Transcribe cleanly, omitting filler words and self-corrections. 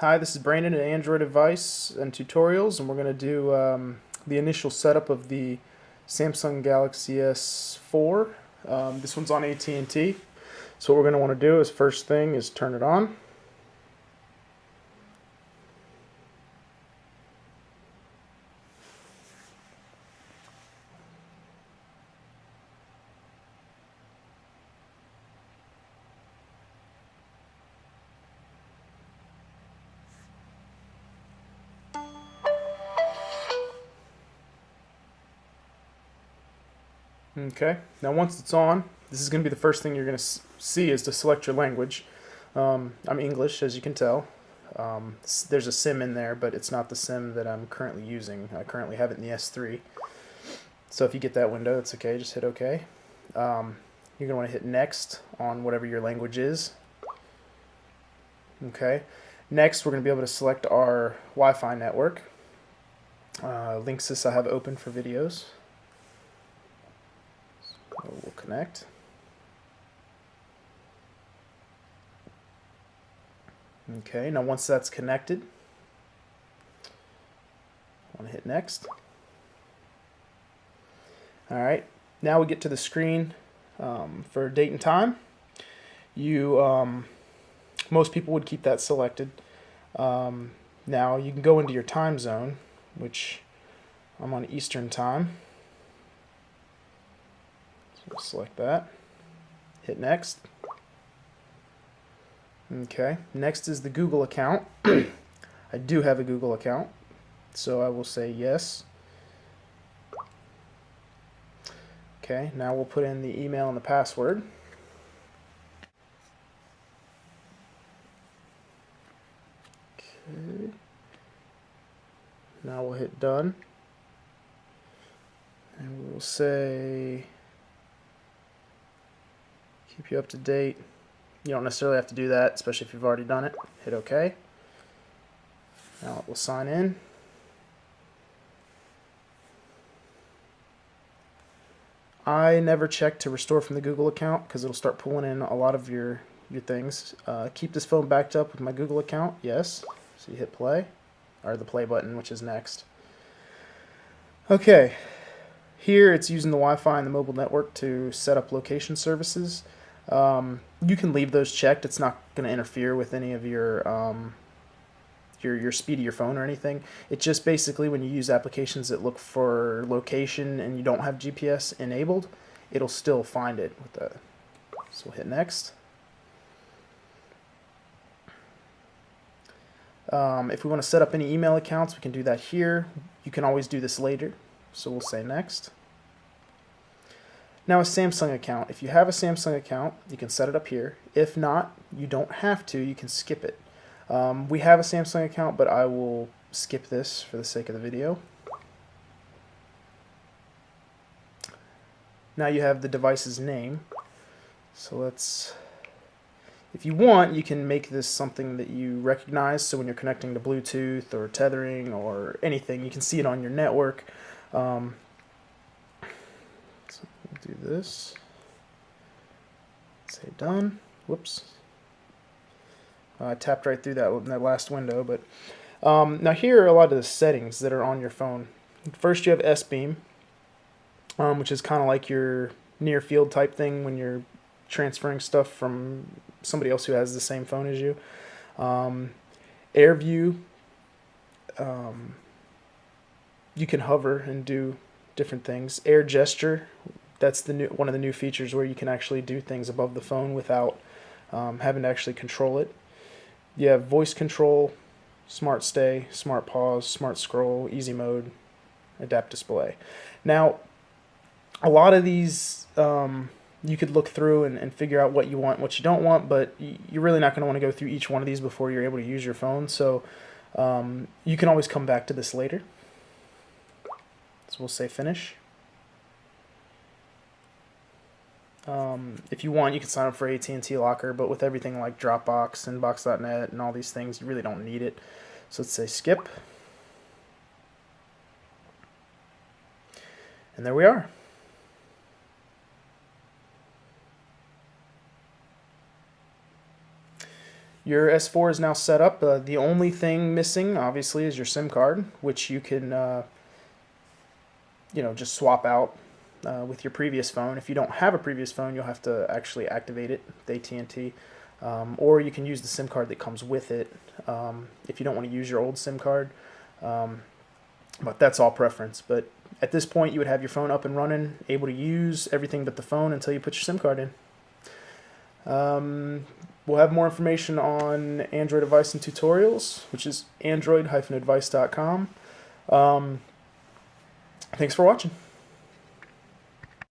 Hi, this is Brandon at Android Advice and Tutorials, and we're going to do the initial setup of the Samsung Galaxy S4. This one's on AT&T. So what we're going to want to do is first thing is turn it on. Okay, now once it's on, this is going to be the first thing you're going to see is to select your language. I'm English, as you can tell. There's a SIM in there, but it's not the SIM that I'm currently using. I currently have it in the S3. So if you get that window, it's okay, just hit OK. You're going to want to hit Next on whatever your language is. Okay. Next, we're going to be able to select our Wi-Fi network. Linksys I have open for videos. So we'll connect. Okay, now once that's connected, I want to hit Next. Alright, now we get to the screen for date and time. Most people would keep that selected. Now you can go into your time zone, which I'm on Eastern time. So we'll select that. Hit Next. Okay, next is the Google account. I do have a Google account, so I will say yes. Okay, now we'll put in the email and the password. Okay. Now we'll hit done. And we'll say keep you up to date. You don't necessarily have to do that, especially if you've already done it. Hit OK. Now it will sign in. I never check to restore from the Google account because it'll start pulling in a lot of your things. Keep this phone backed up with my Google account. Yes. So you hit play, or the play button, which is next. Okay. Here it's using the Wi-Fi and the mobile network to set up location services. You can leave those checked. It's not going to interfere with any of your speed of your phone or anything. It's just basically when you use applications that look for location and you don't have GPS enabled, it'll still find it with that. So we'll hit Next. If we want to set up any email accounts, we can do that here. You can always do this later. So we'll say Next. Now a Samsung account. If you have a Samsung account, you can set it up here. If not, you don't have to. You can skip it. We have a Samsung account, but I will skip this for the sake of the video. Now you have the device's name. So if you want, you can make this something that you recognize. So when you're connecting to Bluetooth or tethering or anything, you can see it on your network. So we'll do this. Say done. Whoops. I tapped right through that last window, but now here are a lot of the settings that are on your phone. First, you have S-Beam, which is kind of like your near field type thing when you're transferring stuff from somebody else who has the same phone as you. Air View, you can hover and do different things. Air Gesture, that's one of the new features where you can actually do things above the phone without having to actually control it. You have voice control, smart stay, smart pause, smart scroll, easy mode, adapt display. Now, a lot of these you could look through and figure out what you want, what you don't want, but you're really not going to want to go through each one of these before you're able to use your phone. So you can always come back to this later. So we'll say finish. If you want, you can sign up for AT&T Locker, but with everything like Dropbox, Inbox.net, and all these things, you really don't need it. So let's say skip. And there we are. Your S4 is now set up. The only thing missing, obviously, is your SIM card, which you can, just swap out with your previous phone. If you don't have a previous phone, you'll have to actually activate it with AT&T, or you can use the SIM card that comes with it if you don't want to use your old SIM card. But that's all preference. But at this point, you would have your phone up and running, able to use everything but the phone until you put your SIM card in. We'll have more information on Android advice and tutorials, which is android-advice.com. Thanks for watching.